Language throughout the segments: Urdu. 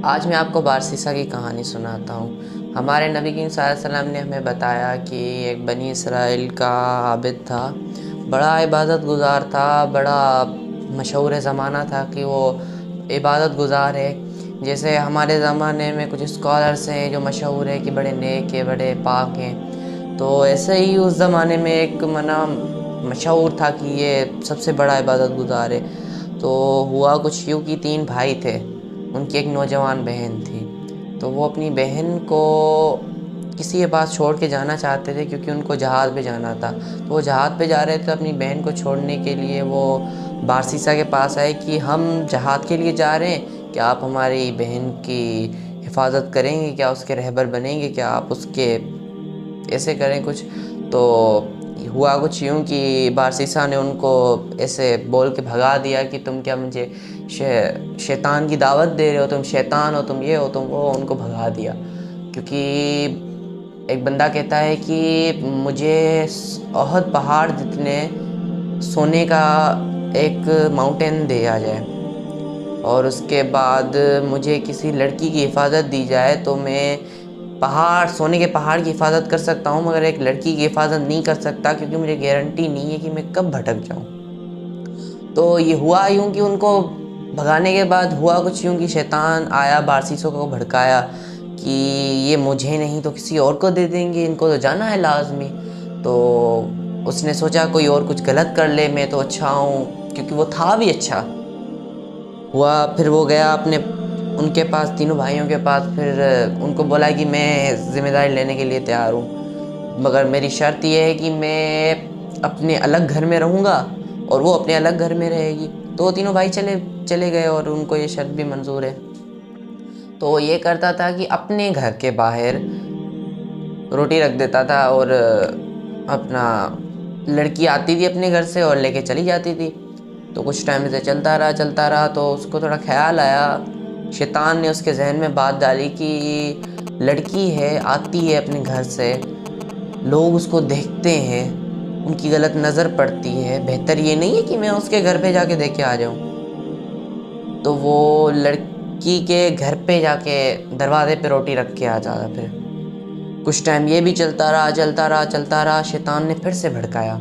آج میں آپ کو بارسیسا کی کہانی سناتا ہوں۔ ہمارے نبی کریم صلی اللہ علیہ وسلم نے ہمیں بتایا کہ ایک بنی اسرائیل کا عابد تھا، بڑا عبادت گزار تھا، بڑا مشہور زمانہ تھا کہ وہ عبادت گزار ہے۔ جیسے ہمارے زمانے میں کچھ اسکالرس ہیں جو مشہور ہے کہ بڑے نیک ہیں، بڑے پاک ہیں، تو ایسے ہی اس زمانے میں ایک مشہور تھا کہ یہ سب سے بڑا عبادت گزار ہے۔ تو ہوا کچھ یوں کہ 3 بھائی تھے، ان کی ایک نوجوان بہن تھی، تو وہ اپنی بہن کو کسی کے پاس چھوڑ کے جانا چاہتے تھے کیونکہ ان کو جہاد پہ جانا تھا۔ تو وہ جہاد پہ جا رہے تھے، اپنی بہن کو چھوڑنے کے لیے وہ بارسیسا کے پاس آئے کہ ہم جہاد کے لیے جا رہے ہیں، کیا آپ ہماری بہن کی حفاظت کریں گے، کیا اس کے رہبر بنیں گے، کیا آپ اس کے ایسے کریں کچھ۔ تو ہوا کچھ یوں کہ بارسیسا نے ان کو ایسے بول کے بھگا دیا کہ تم کیا مجھے شیطان کی دعوت دے رہے ہو، تم شیطان ہو، تم یہ ہو، تم وہ، ان کو بھگا دیا۔ کیونکہ ایک بندہ کہتا ہے کہ مجھے احد پہاڑ جتنے سونے کا ایک ماؤنٹین دیا جائے اور اس کے بعد مجھے کسی لڑکی کی حفاظت دی جائے تو میں سونے کے پہاڑ کی حفاظت کر سکتا ہوں، مگر ایک لڑکی کی حفاظت نہیں کر سکتا، کیونکہ مجھے گارنٹی نہیں ہے کہ میں کب بھٹک جاؤں۔ تو یہ ہوا یوں کہ ان کو بھگانے کے بعد ہوا کچھ یوں کہ شیطان آیا، بارسیسوں کو بھڑکایا کہ یہ مجھے نہیں تو کسی اور کو دے دیں گے، ان کو تو جانا ہے لازمی۔ تو اس نے سوچا کوئی اور کچھ غلط کر لے، میں تو اچھا ہوں، کیونکہ وہ تھا بھی اچھا۔ پھر وہ گیا ان کے پاس، تینوں بھائیوں کے پاس، پھر ان کو بولا کہ میں ذمہ داری لینے کے لیے تیار ہوں، مگر میری شرط یہ ہے کہ میں اپنے الگ گھر میں رہوں گا اور وہ اپنے الگ گھر میں رہے گی۔ تو وہ تینوں بھائی چلے گئے اور ان کو یہ شرط بھی منظور ہے۔ تو وہ یہ کرتا تھا کہ اپنے گھر کے باہر روٹی رکھ دیتا تھا اور اپنا لڑکی آتی تھی اپنے گھر سے اور لے کے چلی جاتی تھی۔ تو کچھ ٹائم سے چلتا رہا تو اس کو تھوڑا خیال آیا، شیطان نے اس کے ذہن میں بات ڈالی کہ لڑکی ہے، آتی ہے اپنے گھر سے، لوگ اس کو دیکھتے ہیں، ان کی غلط نظر پڑتی ہے، بہتر یہ نہیں ہے کہ میں اس کے گھر پہ جا کے دیکھ کے آ جاؤں۔ تو وہ لڑکی کے گھر پہ جا کے دروازے پہ روٹی رکھ کے آ جاتا۔ پھر کچھ ٹائم یہ بھی چلتا رہا، شیطان نے پھر سے بھڑکایا،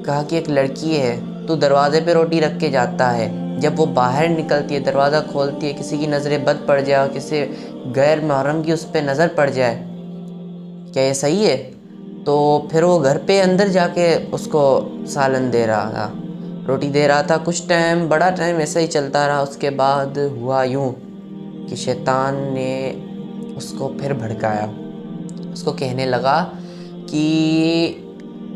کہا کہ ایک لڑکی ہے، تو دروازے پہ روٹی رکھ کے جاتا ہے، جب وہ باہر نکلتی ہے، دروازہ کھولتی ہے، کسی کی نظر بد پڑ جائے اور کسی غیر محرم کی اس پہ نظر پڑ جائے، کیا یہ صحیح ہے؟ تو پھر وہ گھر پہ اندر جا کے اس کو سالن دے رہا تھا، روٹی دے رہا تھا۔ کچھ ٹائم، بڑا ٹائم ایسا ہی چلتا رہا۔ اس کے بعد ہوا یوں کہ شیطان نے اس کو پھر بھڑکایا، اس کو کہنے لگا کہ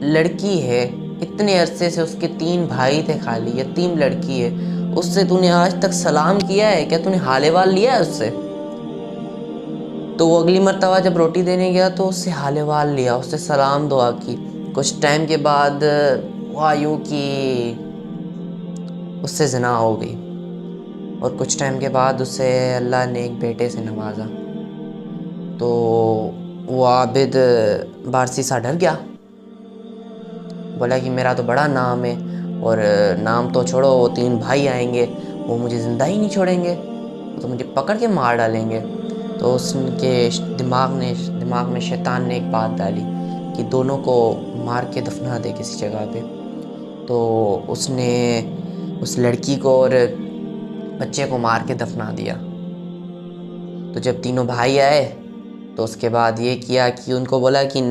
لڑکی ہے، اتنے عرصے سے اس کے 3 بھائی تھے، خالی یتیم لڑکی ہے، اس سے تو نے آج تک سلام کیا ہے کیا؟ تو نے حال احوال لیا ہے اس سے؟ تو وہ اگلی مرتبہ جب روٹی دینے گیا تو اس سے حال احوال لیا، اس سے سلام دعا کی۔ کچھ ٹائم کے بعد ہوا یوں کہ اس سے زنا ہو گئی اور کچھ ٹائم کے بعد اسے اللہ نے ایک بیٹے سے نوازا۔ تو وہ عابد بارسیسا ڈر گیا، بولا کہ میرا تو بڑا نام ہے، اور نام تو چھوڑو، وہ 3 بھائی آئیں گے، وہ مجھے زندہ ہی نہیں چھوڑیں گے، وہ تو مجھے پکڑ کے مار ڈالیں گے۔ تو اس کے دماغ میں شیطان نے ایک بات ڈالی کہ دونوں کو مار کے دفنا دے کسی جگہ پہ۔ تو اس نے اس لڑکی کو اور بچے کو مار کے دفنا دیا۔ تو جب تینوں بھائی آئے تو اس کے بعد یہ کیا کہ ان کو بولا کہ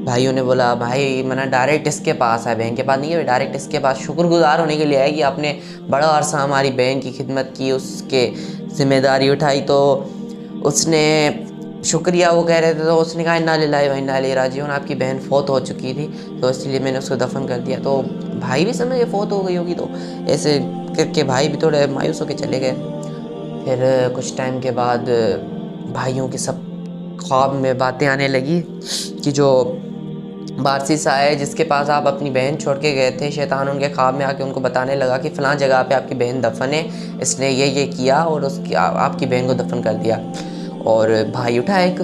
بھائیوں نے بولا، بھائی ڈائریکٹ اس کے پاس ہے، بہن کے پاس نہیں ہے، ڈائریکٹ اس کے پاس شکر گزار ہونے کے لیے آئے کہ آپ نے بڑا عرصہ ہماری بہن کی خدمت کی، اس کے ذمہ داری اٹھائی۔ تو اس نے شکریہ وہ کہہ رہے تھے، تو اس نے کہا انا للہ و انا الیہ راجعون، آپ کی بہن فوت ہو چکی تھی تو اس لیے میں نے اس کو دفن کر دیا۔ تو بھائی بھی سمجھے فوت ہو گئی ہوگی، تو ایسے کر کے بھائی بھی تھوڑے مایوس ہو کے چلے گئے۔ پھر کچھ ٹائم کے بعد بھائیوں کے سب خواب میں باتیں آنے لگی کہ جو بارسیسا ہے جس کے پاس آپ اپنی بہن چھوڑ کے گئے تھے، شیطان ان کے خواب میں آ کے ان کو بتانے لگا کہ فلاں جگہ پہ آپ کی بہن دفن ہے، اس نے یہ کیا اور آپ کی بہن کو دفن کر دیا۔ اور بھائی اٹھا ایک،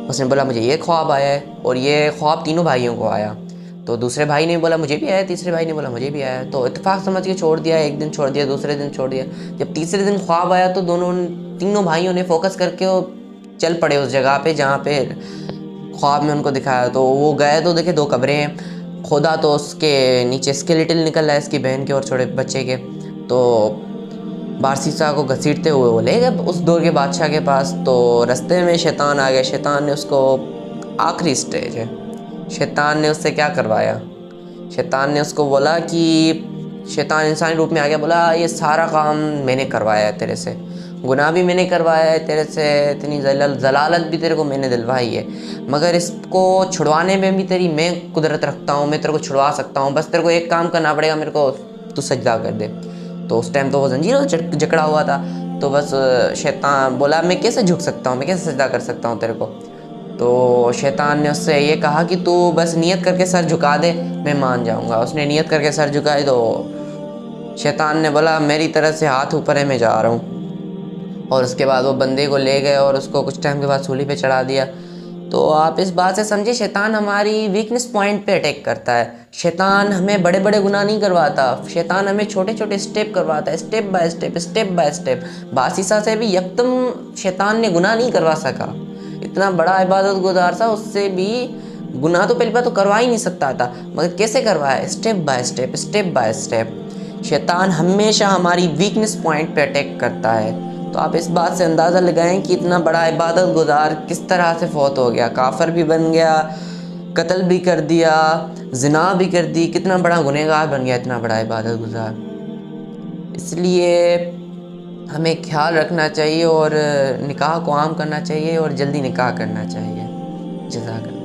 اس نے بولا مجھے یہ خواب آیا ہے، اور یہ خواب تینوں بھائیوں کو آیا۔ تو دوسرے بھائی نے بولا مجھے بھی آیا, تیسرے بھائی نے بولا مجھے بھی آیا. تو اتفاق سمجھ کے چھوڑ دیا, ایک دن چھوڑ دیا, دوسرے دن چھوڑ دیا. جب تیسرے دن خواب آیا تو تینوں بھائیوں نے فوکس کر کے وہ چل پڑے اس جگہ پہ جہاں پہ خواب میں ان کو دکھایا. تو وہ گئے تو دیکھے 2 قبریں ہیں کھودا, تو اس کے نیچے اسکیلیٹل نکل رہا ہے اس کی بہن کے اور چھوٹے بچے کے. تو بارسیسا کو گھسیٹتے ہوئے وہ لے گئے اس دور کے بادشاہ کے پاس. تو رستے میں شیطان آ گیا. شیطان نے اس کو, آخری سٹیج ہے, شیطان نے اس سے کیا کروایا, شیطان نے اس کو بولا کہ شیطان انسانی روپ میں آ گیا, بولا یہ سارا کام میں نے کروایا ہے تیرے سے, گناہ بھی میں نے کروایا ہے تیرے سے, اتنی ضلالت بھی تیرے کو میں نے دلوائی ہے, مگر اس کو چھڑوانے میں بھی تیری میں قدرت رکھتا ہوں, میں تیرے کو چھڑوا سکتا ہوں, بس تیرے کو ایک کام کرنا پڑے گا, میرے کو تو سجدہ کر دے. تو اس ٹائم تو وہ زنجیروں سے جکڑا ہوا تھا. تو بس شیطان بولا میں کیسے جھک سکتا ہوں, میں کیسے سجدہ کر سکتا ہوں تیرے کو. تو شیطان نے اس سے یہ کہا کہ تو بس نیت کر کے سر جھکا دے, میں مان جاؤں گا. اس نے نیت کر کے سر جھکائی تو شیطان نے بولا میری طرف سے ہاتھ اوپر ہے, میں جا رہا ہوں. اور اس کے بعد وہ بندے کو لے گئے اور اس کو کچھ ٹائم کے بعد سولی پہ چڑھا دیا. تو آپ اس بات سے سمجھے شیطان ہماری ویکنس پوائنٹ پہ اٹیک کرتا ہے. شیطان ہمیں بڑے بڑے گناہ نہیں کرواتا, شیطان ہمیں چھوٹے چھوٹے اسٹیپ کرواتا ہے, step by step, step by step. بارسیسا سے بھی یکدم شیطان نے گناہ نہیں کروا سکا, اتنا بڑا عبادت گزار تھا, اس سے بھی گناہ تو پہلی بات تو کروا ہی نہیں سکتا تھا, مگر کیسے کروایا, step by step, step by step. شیطان ہمیشہ ہماری ویکنس پوائنٹ پہ اٹیک کرتا ہے. تو آپ اس بات سے اندازہ لگائیں کہ اتنا بڑا عبادت گزار کس طرح سے فوت ہو گیا, کافر بھی بن گیا, قتل بھی کر دیا, زنا بھی کر دی, کتنا بڑا گنہگار بن گیا اتنا بڑا عبادت گزار. اس لیے ہمیں خیال رکھنا چاہیے اور نکاح کو عام کرنا چاہیے اور جلدی نکاح کرنا چاہیے. جزاک اللہ.